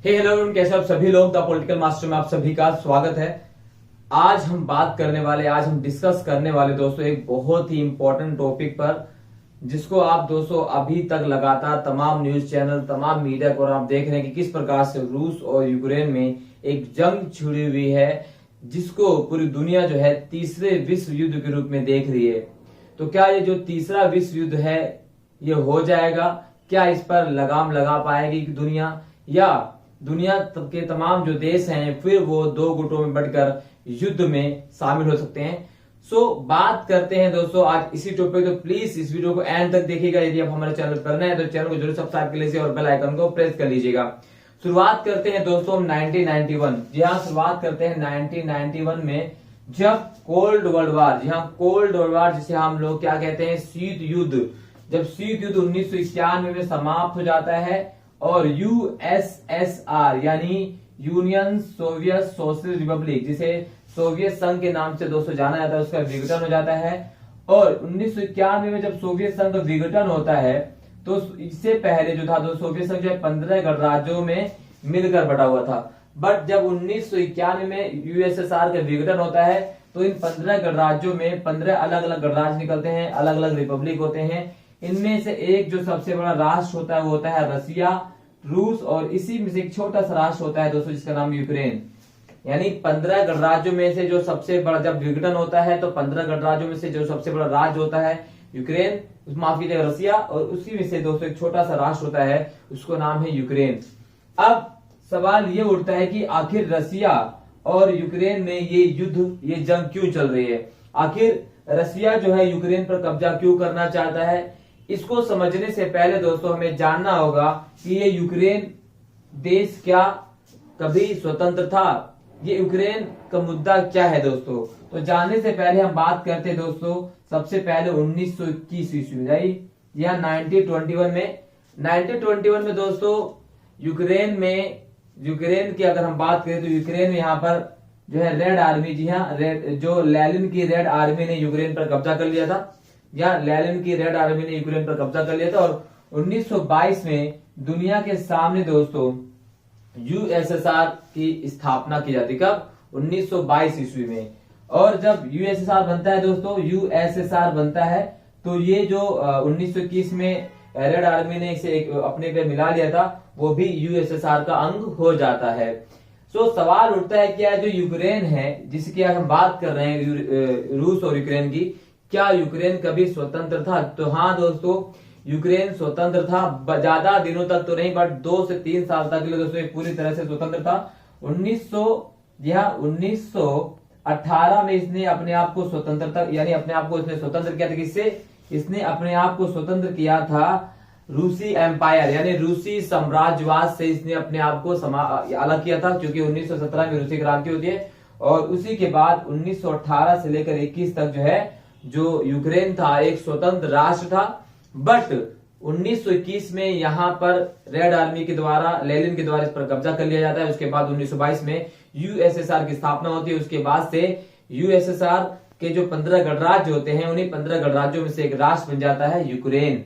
Hello everyone, कैसे आप सभी लोग। द पॉलिटिकल मास्टर में आप सभी का स्वागत है। आज हम डिस्कस करने वाले दोस्तों एक बहुत ही इंपॉर्टेंट टॉपिक पर, जिसको आप दोस्तों अभी तक लगातार तमाम न्यूज चैनल, तमाम मीडिया को आप देख रहे हैं कि किस प्रकार से रूस और यूक्रेन में एक जंग छिड़ी हुई है, जिसको पूरी दुनिया जो है तीसरे विश्व युद्ध के रूप में देख रही है। तो क्या ये जो तीसरा विश्व युद्ध है ये हो जाएगा? क्या इस पर लगाम लगा पाएगी दुनिया, या दुनिया के तमाम जो देश हैं फिर वो दो गुटों में बढ़कर युद्ध में शामिल हो सकते हैं? बात करते हैं दोस्तों आज इसी टॉपिक। तो प्लीज इस वीडियो को एंड तक देखिएगा। यदि आप हमारे चैनल पर नए हैं तो चैनल को जरूर सब्सक्राइब कर लीजिए और बेल आइकन को प्रेस कर लीजिएगा। शुरुआत करते हैं दोस्तों 1991। जी हाँ, शुरुआत करते हैं 1991 में, जब कोल्ड वर्ल्ड वार, जी हाँ कोल्ड वर्ल्ड वार जिसे हम लोग क्या कहते हैं, शीत युद्ध, जब शीत युद्ध 1991 में समाप्त हो जाता है और यूएसएसआर यानी यूनियन सोवियत सोशलिस्ट रिपब्लिक, जिसे सोवियत संघ के नाम से दोस्तों जाना जाता है, उसका विघटन हो जाता है। और 1991 में जब सोवियत संघ का विघटन होता है तो इससे पहले जो था सोवियत संघ जो है 15 गणराज्यों में मिलकर बटा हुआ था। बट जब 1991 में यूएसएसआर का विघटन होता है तो इन 15 गणराज्यों में 15 अलग अलग गणराज्य निकलते हैं, अलग अलग रिपब्लिक होते हैं। इनमें से एक जो सबसे बड़ा राष्ट्र होता है वो होता है रसिया, रूस, और इसी में से एक छोटा सा राष्ट्र होता है दोस्तों जिसका नाम यूक्रेन। यानी 15 गणराज्यों में से जो सबसे बड़ा, जब विघटन होता है तो 15 गणराज्यों में से जो सबसे बड़ा राज्य होता है यूक्रेन, माफ कीजिएगा रसिया, और उसी में से दोस्तों एक छोटा सा राष्ट्र होता है, उसको नाम है यूक्रेन। अब सवाल ये उठता है कि आखिर रसिया और यूक्रेन में ये युद्ध, ये जंग क्यों चल रही है? आखिर रसिया जो है यूक्रेन पर कब्जा क्यों करना चाहता है? इसको समझने से पहले दोस्तों हमें जानना होगा कि ये यूक्रेन देश क्या कभी स्वतंत्र था? ये यूक्रेन का मुद्दा क्या है दोस्तों? तो जानने से पहले हम बात करते हैं दोस्तों सबसे पहले 1921 ईस्वी में, या 1921 में दोस्तों यूक्रेन की अगर हम बात करें तो यूक्रेन में यहाँ पर जो है रेड आर्मी, जी हाँ जो लेनिन की रेड आर्मी ने यूक्रेन पर कब्जा कर लिया था, या लेनिन की रेड आर्मी ने यूक्रेन पर कब्जा कर लिया था। और 1922 में दुनिया के सामने दोस्तों यूएसएसआर की स्थापना की जाती। कब? 1922 ईस्वी में। और जब यूएसएसआर बनता है दोस्तों, यूएसएसआर बनता है तो ये जो 1921 में रेड आर्मी ने इसे अपने पे मिला लिया था, वो भी यूएसएसआर का अंग हो जाता है। सवाल उठता है क्या जो यूक्रेन है जिसकी हम बात कर रहे हैं, रूस और यूक्रेन की, क्या यूक्रेन कभी स्वतंत्र था? तो हाँ दोस्तों, यूक्रेन स्वतंत्र था। ज्यादा दिनों तक तो नहीं, बट 2 से 3 साल तक के लिए दोस्तों पूरी तरह से स्वतंत्र था। 1918 में इसने अपने आप को स्वतंत्रता, यानी अपने आप को इसने स्वतंत्र किया था। किससे? इसने अपने आप को स्वतंत्र किया था रूसी एम्पायर यानी रूसी साम्राज्यवाद से इसने अपने आप को अलग किया था, क्योंकि 1917 में रूसी क्रांति होती है। और उसी के बाद 1918 से लेकर 21 तक जो है जो यूक्रेन था एक स्वतंत्र राष्ट्र था। बट 1921 में यहाँ पर रेड आर्मी के द्वारा, लेनिन के द्वारा इस पर कब्जा कर लिया जाता है। उसके बाद 1922 में यूएसएसआर की स्थापना होती है। उसके बाद से यूएसएसआर के जो 15 गणराज्य होते हैं, उन्हीं 15 गणराज्यों में से एक राष्ट्र बन जाता है यूक्रेन।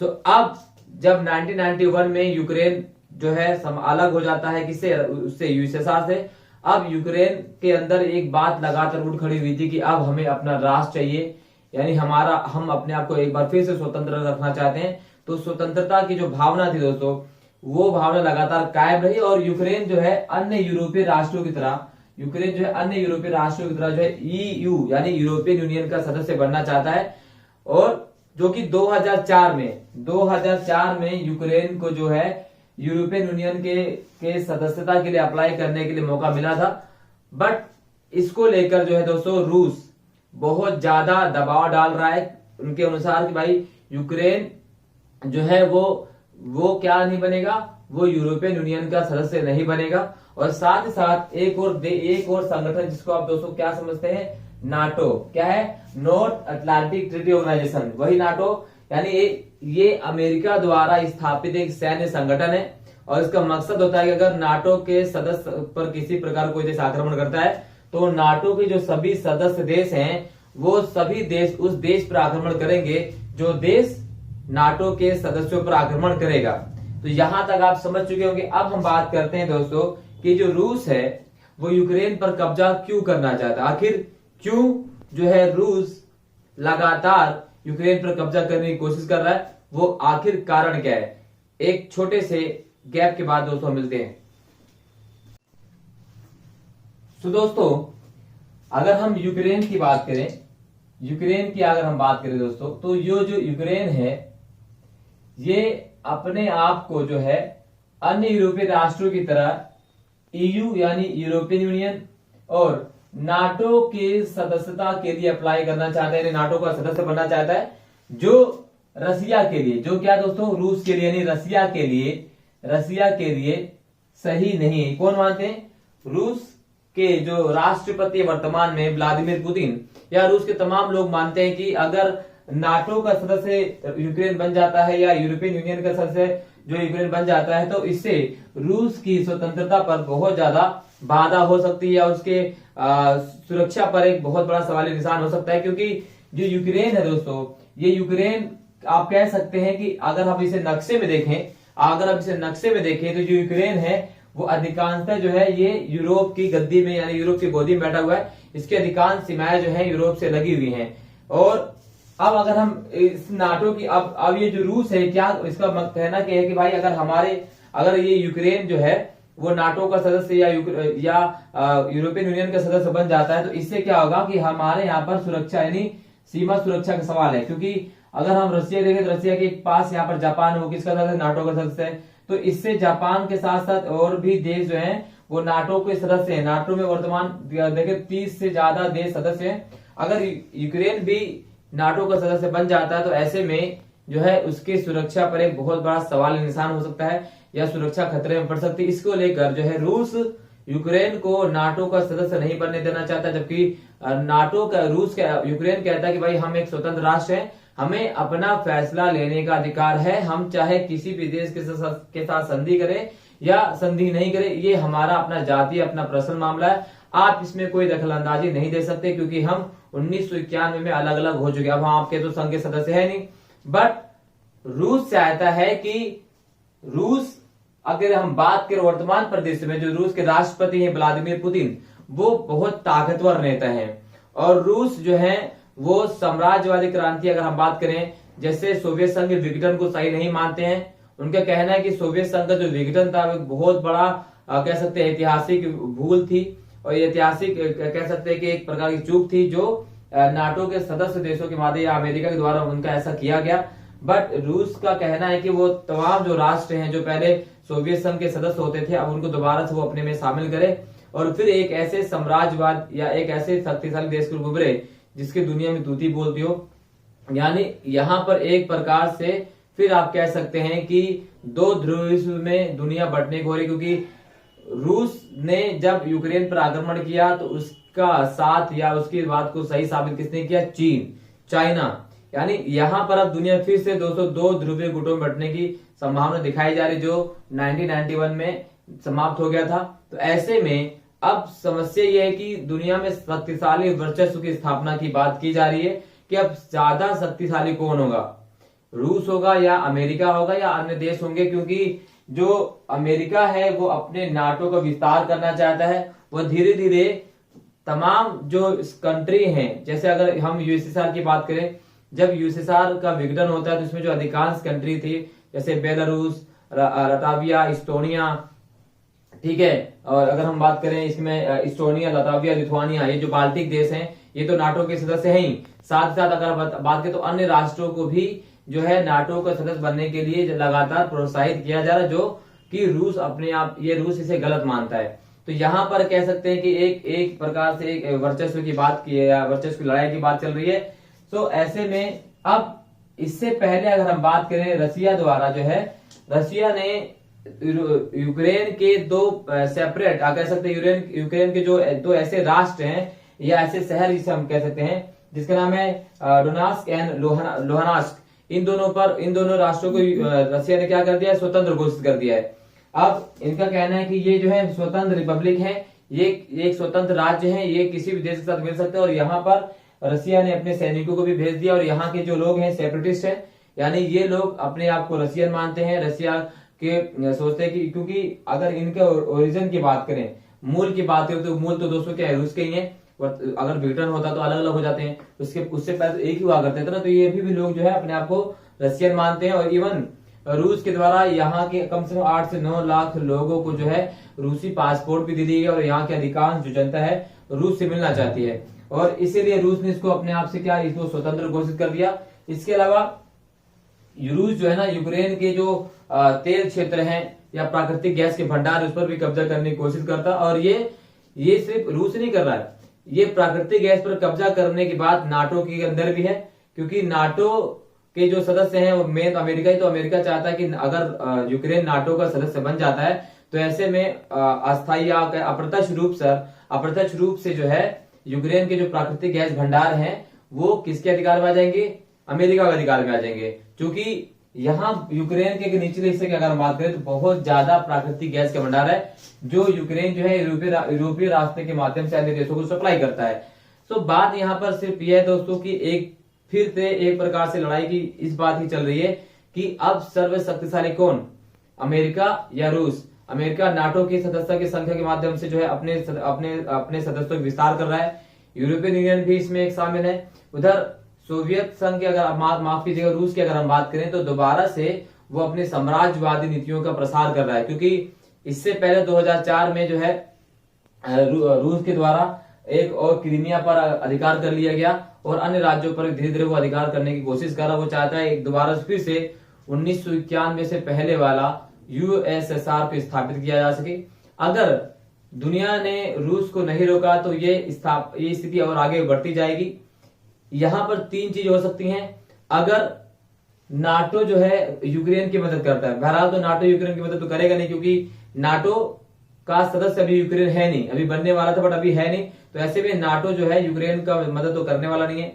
अब जब 1991 में यूक्रेन जो है अलग हो जाता है, किससे? उससे, यूएसएसआर से। अब यूक्रेन के अंदर एक बात लगातार उठ खड़ी हुई थी कि अब हमें अपना राष्ट्र चाहिए, यानी हम अपने आप को एक बार फिर से स्वतंत्र रखना चाहते हैं। तो स्वतंत्रता की जो भावना थी दोस्तों, वो भावना लगातार कायम रही। और यूक्रेन जो है अन्य यूरोपीय राष्ट्रों की तरह जो है ईयू यानी यूरोपियन यूनियन का सदस्य बनना चाहता है। और जो कि 2004 में यूक्रेन को जो है यूरोपियन यूनियन के सदस्यता के लिए अप्लाई करने के लिए मौका मिला था। बट इसको लेकर जो है दोस्तों रूस बहुत ज्यादा दबाव डाल रहा है उनके अनुसार कि भाई यूक्रेन जो है वो क्या नहीं बनेगा, वो यूरोपियन यूनियन का सदस्य नहीं बनेगा। और साथ ही साथ एक और संगठन जिसको आप दोस्तों क्या समझते हैं, नाटो। क्या है? नॉर्थ अटलांटिक ट्रीटी ऑर्गेनाइजेशन, वही नाटो। यानी ये अमेरिका द्वारा स्थापित एक सैन्य संगठन है। और इसका मकसद होता है कि अगर नाटो के सदस्य पर किसी प्रकार कोई देश आक्रमण करता है तो नाटो के जो सभी सदस्य देश हैं वो सभी देश उस देश पर आक्रमण करेंगे जो देश नाटो के सदस्यों पर आक्रमण करेगा। तो यहां तक आप समझ चुके होंगे। अब हम बात करते हैं दोस्तों कि जो रूस है वो यूक्रेन पर कब्जा क्यों करना चाहता है, आखिर क्यों जो है रूस लगातार यूक्रेन पर कब्जा करने की कोशिश कर रहा है, वो आखिर कारण क्या है। एक छोटे से गैप के बाद दोस्तों मिलते हैं। तो दोस्तों अगर हम यूक्रेन की बात करें, यूक्रेन की अगर हम बात करें दोस्तों, तो ये जो यूक्रेन है ये अपने आप को जो है अन्य यूरोपीय राष्ट्रों की तरह ईयू यानी यूरोपियन यूनियन और नाटो के सदस्यता के लिए अप्लाई करना चाहता है, नाटो का सदस्य बनना चाहता है, जो रसिया के लिए, जो क्या दोस्तों रूस के लिए यानी रसिया के लिए सही नहीं है। कौन मानते हैं? रूस के जो राष्ट्रपति वर्तमान में व्लादिमीर पुतिन या रूस के तमाम लोग मानते हैं कि अगर नाटो का सदस्य यूक्रेन बन जाता है या यूरोपियन यूनियन का सदस्य जो यूक्रेन बन जाता है, तो इससे रूस की स्वतंत्रता पर बहुत ज्यादा बाधा हो सकती है या उसके सुरक्षा पर एक बहुत बड़ा सवालिया निशान हो सकता है। क्योंकि जो यूक्रेन है दोस्तों, ये यूक्रेन आप कह सकते हैं कि अगर हम इसे नक्शे में देखें, तो जो यूक्रेन है वो अधिकांशतः जो है ये यूरोप की गद्दी में यानी यूरोप की गोदी में बैठा हुआ है। इसकी अधिकांश सीमाएं जो है यूरोप से लगी हुई हैं। और अब अगर हम इस नाटो की अब ये जो रूस है, क्या इसका कहना क्या है कि भाई अगर ये यूक्रेन जो है वो नाटो का सदस्य या यूरोपियन यूनियन का सदस्य बन जाता है, तो इससे क्या होगा कि हमारे यहाँ पर सुरक्षा यानी सीमा सुरक्षा का सवाल है। क्योंकि अगर हम रसिया देखें तो रसिया के पास यहाँ पर जापान वो किसका सदस्य, नाटो का सदस्य है। तो इससे जापान के साथ साथ और भी देश जो हैं वो नाटो के सदस्य हैं। नाटो में वर्तमान देखें 30 से ज्यादा देश सदस्य हैं। अगर यूक्रेन भी नाटो का सदस्य बन जाता है तो ऐसे में जो है उसकी सुरक्षा पर एक बहुत बड़ा सवाल निशान हो सकता है या सुरक्षा खतरे में पड़ सकती है। इसको लेकर जो है रूस यूक्रेन को नाटो का सदस्य नहीं बनने देना चाहता, जबकि यूक्रेन कहता है कि भाई हम एक स्वतंत्र राष्ट्र है, हमें अपना फैसला लेने का अधिकार है, हम चाहे किसी भी देश के साथ संधि करें या संधि नहीं करें, ये हमारा अपना जातीय अपना पर्सनल मामला है, आप इसमें कोई दखलंदाजी नहीं दे सकते। क्योंकि हम 1991 में अलग अलग हो चुके, अब हम आपके तो संघ के सदस्य है नहीं। बट रूस चाहता है कि रूस, अगर हम बात करें वर्तमान परिदृश्य में, जो रूस के राष्ट्रपति हैं व्लादिमीर पुतिन, वो बहुत ताकतवर नेता हैं। और रूस जो है वो साम्राज्यवादी क्रांति, अगर हम बात करें, जैसे सोवियत संघ के विघटन को सही नहीं मानते हैं। उनका कहना है कि सोवियत संघ का जो विघटन था वो बहुत बड़ा कह सकते हैं ऐतिहासिक भूल थी, और ऐतिहासिक कह सकते हैं कि एक प्रकार की चूक थी जो नाटो के सदस्य देशों के माध्यम या अमेरिका के द्वारा उनका ऐसा किया गया। बट रूस का कहना है कि वो तमाम जो राष्ट्र हैं जो पहले सोवियत संघ के सदस्य होते थे, अब उनको दोबारा से वो अपने में शामिल करे और फिर एक ऐसे साम्राज्यवाद या एक ऐसे शक्तिशाली देश के रूप में उभरे जिसकी दुनिया में दूती बोलती हो। यानी यहाँ पर एक प्रकार से फिर आप कह सकते हैं कि दो ध्रुव में दुनिया बंटने को हो रही, क्योंकि रूस ने जब यूक्रेन पर आक्रमण किया तो उसका साथ या उसकी बात को सही साबित किसने किया? चाइना। यानी यहाँ पर अब दुनिया फिर से 202 ध्रुवीय गुटों में बंटने की संभावना दिखाई जा रही, जो 1991 में समाप्त हो गया था। तो ऐसे में अब समस्या यह है कि दुनिया में शक्तिशाली वर्चस्व की स्थापना की बात की जा रही है कि अब ज्यादा शक्तिशाली कौन होगा, रूस होगा या अमेरिका होगा या अन्य देश होंगे। क्योंकि जो अमेरिका है वो अपने नाटो का विस्तार करना चाहता है, वो धीरे धीरे तमाम जो कंट्री हैं, जैसे अगर हम यूएसएसआर की बात करें, जब यूएसएसआर का विघटन होता है तो इसमें जो अधिकांश कंट्री थी जैसे बेलारूस, लताविया, इस्टोनिया, ठीक है, और अगर हम बात करें इसमें इस्टोनिया, लताविया, लिथुआनिया, ये जो बाल्टिक देश हैं ये तो नाटो के सदस्य हैं ही। साथ ही साथ अगर बात करें तो अन्य राष्ट्रों को भी जो है नाटो का सदस्य बनने के लिए लगातार प्रोत्साहित किया जा रहा है, जो कि रूस अपने आप रूस इसे गलत मानता है। तो यहाँ पर कह सकते हैं कि एक प्रकार से एक वर्चस्व की बात की है, वर्चस्व की लड़ाई की बात चल रही है। तो ऐसे में अब इससे पहले अगर हम बात करें रसिया द्वारा जो है, रसिया ने यूक्रेन के दो सेपरेट कह सकते हैं यूक्रेन के जो दो ऐसे राष्ट्र हैं या ऐसे शहर जिसे हम कह सकते हैं जिसका नाम है डोनेट्स्क एंड लुहान्स्क, इन दोनों राष्ट्रों को रसिया ने क्या कर दिया है? स्वतंत्र घोषित कर दिया है। अब इनका कहना है कि ये जो है स्वतंत्र रिपब्लिक है, ये एक स्वतंत्र राज्य है, ये किसी भी देश के साथ मिल सकते हैं। और यहाँ पर रसिया ने अपने सैनिकों को भी भेज दिया और यहाँ के जो लोग हैं सेपरेटिस्ट हैं, यानी ये लोग अपने आप को रसियन मानते हैं, रसिया के सोचते हैं कि क्योंकि अगर इनके ओरिजिन की बात करें, मूल की बात करें, तो मूल तो दोस्तों क्या है, रूस के ही है। और अगर ब्रिटेन होता तो अलग अलग हो जाते हैं, उससे पहले तो एक ही हुआ करते थे ना। तो ये भी लोग जो है अपने आप को रशियन मानते हैं। और इवन रूस के द्वारा यहाँ के कम से कम 8 से 9 लाख लोगों को जो है रूसी पासपोर्ट भी दे दिए गए। और यहाँ की अधिकांश जो जनता है रूस से मिलना चाहती है, और इसीलिए रूस ने इसको अपने आप से क्या, इसको स्वतंत्र घोषित कर दिया। इसके अलावा रूस जो है ना, यूक्रेन के जो तेल क्षेत्र हैं या प्राकृतिक गैस के भंडार, उस पर भी कब्जा करने की कोशिश करता। और ये सिर्फ रूस नहीं कर रहा है, ये प्राकृतिक गैस पर कब्जा करने की बात नाटो के अंदर भी है। क्योंकि नाटो के जो सदस्य हैं वो मेन अमेरिका ही, तो अमेरिका चाहता है कि अगर यूक्रेन नाटो का सदस्य बन जाता है तो ऐसे में अस्थायी या अप्रत्यक्ष रूप से जो है यूक्रेन के जो प्राकृतिक गैस भंडार हैं वो किसके अधिकार में आ जाएंगे, अमेरिका के अधिकार में आ जाएंगे। क्योंकि यहाँ यूक्रेन के निचले हिस्से की अगर हम बात करें तो बहुत ज्यादा प्राकृतिक गैस का भंडार है, जो यूक्रेन जो है यूरोपीय रास्ते के माध्यम से अन्य देशों को सप्लाई करता है। तो बात यहाँ पर सिर्फ यह है दोस्तों कि फिर से एक प्रकार से लड़ाई की इस बात ही चल रही है कि अब सर्वशक्तिशाली कौन, अमेरिका या रूस। अमेरिका नाटो की सदस्य की संख्या के माध्यम से जो है अपने सदस्यों का विस्तार कर रहा है। यूरोपियन यूनियन भी इसमें एक शामिल है। उधर सोवियत संघ की अगर माफ कीजिएगा, रूस की अगर हम बात करें तो दोबारा से वो अपने साम्राज्यवादी नीतियों का प्रसार कर रहा है। क्योंकि इससे पहले 2004 में जो है रूस के द्वारा एक और क्रीमिया पर अधिकार कर लिया गया और अन्य राज्यों पर धीरे धीरे वो अधिकार करने की कोशिश कर रहा। वो चाहता है एक दोबारा फिर से 1991 से पहले वाला यूएसएसआर को स्थापित किया जा सके। अगर दुनिया ने रूस को नहीं रोका तो ये स्थिति और आगे बढ़ती जाएगी। यहां पर 3 चीज हो सकती हैं। अगर नाटो जो है यूक्रेन की मदद करता है, बहरहाल तो नाटो यूक्रेन की मदद तो करेगा नहीं, क्योंकि नाटो का सदस्य अभी यूक्रेन है नहीं, अभी बनने वाला था बट अभी है नहीं। तो ऐसे में नाटो जो है यूक्रेन का मदद तो करने वाला नहीं है।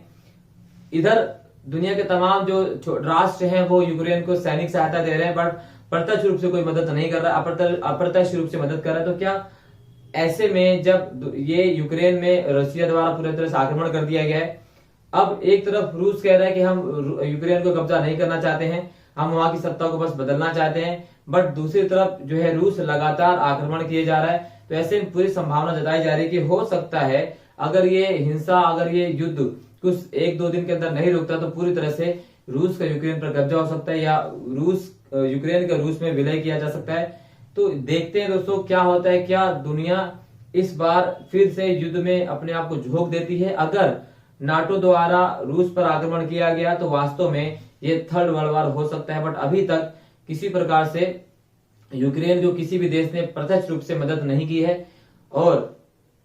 इधर दुनिया के तमाम जो राष्ट्र हैं वो यूक्रेन को सैनिक सहायता दे रहे हैं, बट प्रत्यक्ष रूप से कोई मदद नहीं कर रहा, अप्रत्यक्ष रूप से मदद कर रहा है। तो क्या ऐसे में जब ये यूक्रेन में रशिया द्वारा पूरी तरह से आक्रमण कर दिया गया है, अब एक तरफ रूस कह रहा है कि हम यूक्रेन को कब्जा नहीं करना चाहते हैं, हम वहां की सत्ता को बस बदलना चाहते हैं, बट दूसरी तरफ जो है रूस लगातार आक्रमण किए जा रहा है। तो ऐसे में पूरी संभावना जताई जा रही है कि हो सकता है अगर ये हिंसा, अगर ये युद्ध कुछ 1-2 दिन के अंदर नहीं रुकता तो पूरी तरह से रूस का यूक्रेन पर कब्जा हो सकता है, या यूक्रेन का रूस में विलय किया जा सकता है। तो देखते हैं दोस्तों क्या होता है, क्या दुनिया इस बार फिर से युद्ध में अपने आप को झोंक देती है। अगर नाटो द्वारा रूस पर आक्रमण किया गया तो वास्तव में ये थर्ड वर्ल्ड वॉर हो सकता है। बट अभी तक किसी प्रकार से यूक्रेन को किसी भी देश ने प्रत्यक्ष रूप से मदद नहीं की है, और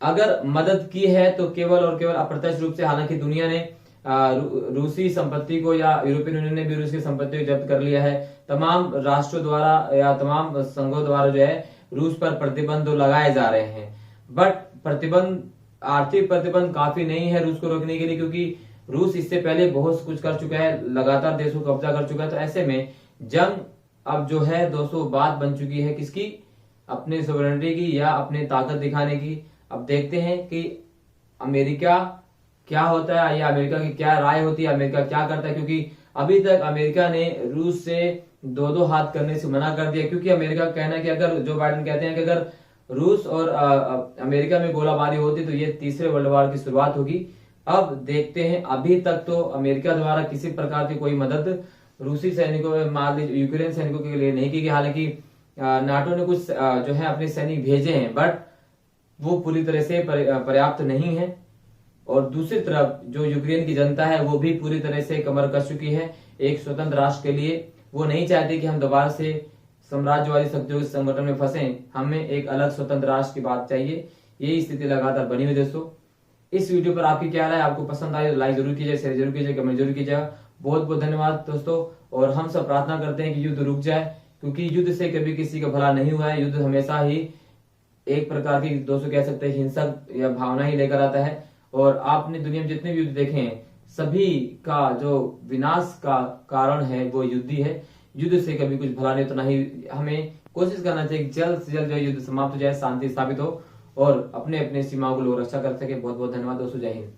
अगर मदद की है तो केवल और केवल अप्रत्यक्ष रूप से। हालांकि दुनिया ने रूसी संपत्ति को, या यूरोपियन यूनियन ने भी रूस की संपत्ति को जब्त कर लिया है। तमाम राष्ट्रों द्वारा या तमाम संघों द्वारा जो है रूस पर प्रतिबंध लगाए जा रहे हैं, बट आर्थिक प्रतिबंध काफी नहीं है रूस को रोकने के लिए, क्योंकि रूस इससे पहले बहुत कुछ कर चुका है, लगातार देशों को कब्जा कर चुका है। तो ऐसे में जंग अब जो है दोस्तों बात बन चुकी है किसकी, अपने सॉवरेनिटी की या अपने ताकत दिखाने की। अब देखते हैं कि अमेरिका क्या होता है या अमेरिका की क्या राय होती है, अमेरिका क्या करता है। क्योंकि अभी तक अमेरिका ने रूस से 2-2 हाथ करने से मना कर दिया, क्योंकि अमेरिका का कहना है कि अगर जो बाइडेन कहते हैं कि अगर रूस और अमेरिका में गोलाबारी होती तो ये तीसरे वर्ल्ड वॉर की शुरुआत होगी। अब देखते हैं, अभी तक तो अमेरिका द्वारा किसी प्रकार की कोई मदद रूसी सैनिकों, मान लीजिए यूक्रेन सैनिकों के लिए नहीं की गई। हालांकि नाटो ने कुछ जो है अपने सैनिक भेजे हैं, बट वो पूरी तरह से पर्याप्त नहीं है। और दूसरी तरफ जो यूक्रेन की जनता है वो भी पूरी तरह से कमर कस चुकी है एक स्वतंत्र राष्ट्र के लिए। वो नहीं चाहती कि हम दोबारा से साम्राज्यवादी शक्तियों के संगठन में फंसे, हमें एक अलग स्वतंत्र राष्ट्र की बात चाहिए। यही स्थिति लगातार बनी हुई दोस्तों। इस वीडियो पर आपकी क्या राय, आपको पसंद आई तो लाइक जरूर कीजिए, शेयर जरूर कीजिए, कमेंट जरूर कीजिएगा। बहुत बहुत धन्यवाद दोस्तों। और हम सब प्रार्थना करते हैं कि युद्ध रुक जाए, क्योंकि युद्ध से कभी किसी का भला नहीं हुआ है। युद्ध हमेशा ही एक प्रकार की दोस्तों कह सकते हैं हिंसक या भावना ही लेकर आता है। और आपने दुनिया में जितने भी युद्ध देखे हैं सभी का जो विनाश का कारण है वो युद्ध ही है। युद्ध से कभी कुछ भला नहीं, तो ना ही हमें कोशिश करना चाहिए जल्द से जल्द जो युद्ध समाप्त हो जाए, शांति स्थापित हो और अपने अपने सीमाओं को लोग रक्षा कर सके। बहुत बहुत धन्यवाद दोस्तों, जय हिंद।